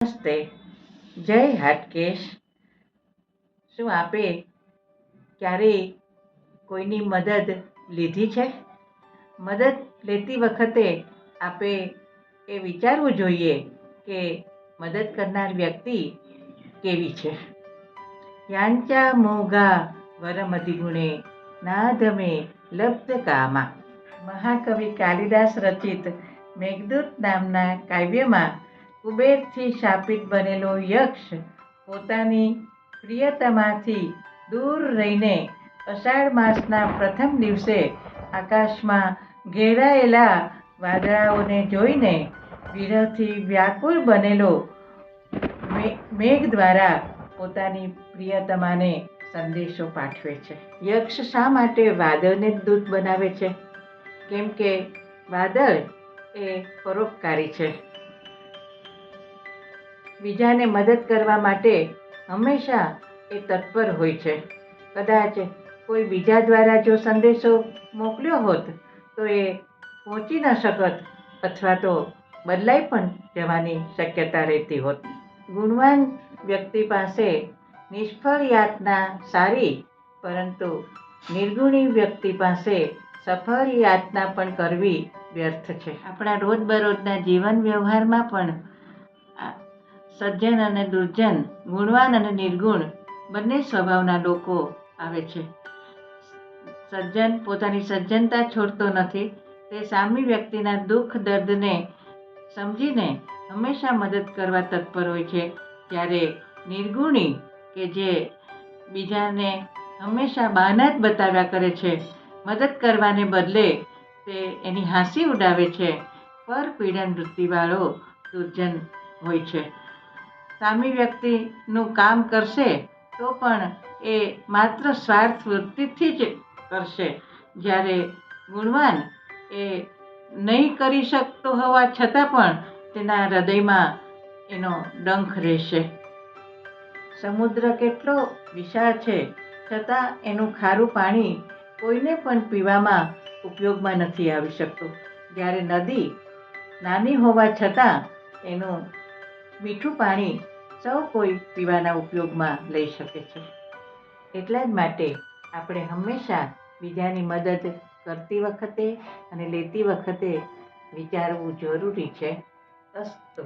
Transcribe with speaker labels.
Speaker 1: નમસ્તે, જય હાટકેશ. શું આપે ક્યારેય કોઈની મદદ લીધી છે? મદદ લેતી વખતે આપે એ વિચારવું જોઈએ કે મદદ કરનાર વ્યક્તિ કેવી છે. યાંચા મોગા વરમધિગુણે નાધમે લબ્ધ કામા. મહાકવિ કાલિદાસ રચિત મેઘદૂત નામના કાવ્યમાં કુબેરથી શાપિત બનેલો યક્ષ પોતાની પ્રિયતમાથી દૂર રહીને અષાઢ માસના પ્રથમ દિવસે આકાશમાં ઘેરાયેલા વાદળાઓને જોઈને વિરહથી વ્યાકુળ બનેલો મેઘ દ્વારા પોતાની પ્રિયતમાને સંદેશો પાઠવે છે. યક્ષ શા માટે વાદળને જ દૂત બનાવે છે? કેમ કે વાદળ એ પરોપકારી છે. બીજાને મદદ કરવા માટે હંમેશા એ તત્પર હોય છે. કદાચ કોઈ બીજા દ્વારા જો સંદેશો મોકલ્યો હોત તો એ પહોંચી ન શકત અથવા તો બદલાઈ પણ જવાની શક્યતા રહેતી હોત. ગુણવાન વ્યક્તિ પાસે નિષ્ફળ યાતના સારી, પરંતુ નિર્ગુણી વ્યક્તિ પાસે સફળ યાતના પણ કરવી વ્યર્થ છે. આપણા રોજબરોજના જીવન વ્યવહારમાં પણ સજ્જન અને દુર્જન, ગુણવાન અને નિર્ગુણ બંને સ્વભાવના લોકો આવે છે. સજ્જન પોતાની સજ્જનતા છોડતો નથી. તે સામી વ્યક્તિના દુઃખ દર્દને સમજીને હંમેશા મદદ કરવા તત્પર હોય છે. જ્યારે નિર્ગુણી કે જે બીજાને હંમેશા બહાના જ બતાવ્યા કરે છે, મદદ કરવાને બદલે તે એની હાંસી ઉડાવે છે, પરપીડન વૃત્તિવાળો દુર્જન હોય છે. સામી વ્યક્તિનું કામ કરશે તો પણ એ માત્ર સ્વાર્થ વૃત્તિથી જ કરશે, જ્યારે ગુણવાન એ નહીં કરી શકતો હોવા છતાં પણ તેના હૃદયમાં એનો ડંખ રહેશે. સમુદ્ર કેટલો વિશાળ છે છતાં એનું ખારું પાણી કોઈને પણ પીવામાં ઉપયોગમાં નથી આવી શકતું, જ્યારે નદી નાની હોવા છતાં એનું મીઠું પાણી સૌ કોઈ પીવાના ઉપયોગમાં લઈ શકે છે. એટલા જ માટે આપણે હંમેશા બીજાની મદદ કરતી વખતે અને લેતી વખતે વિચારવું જરૂરી છે. અસ્તુ.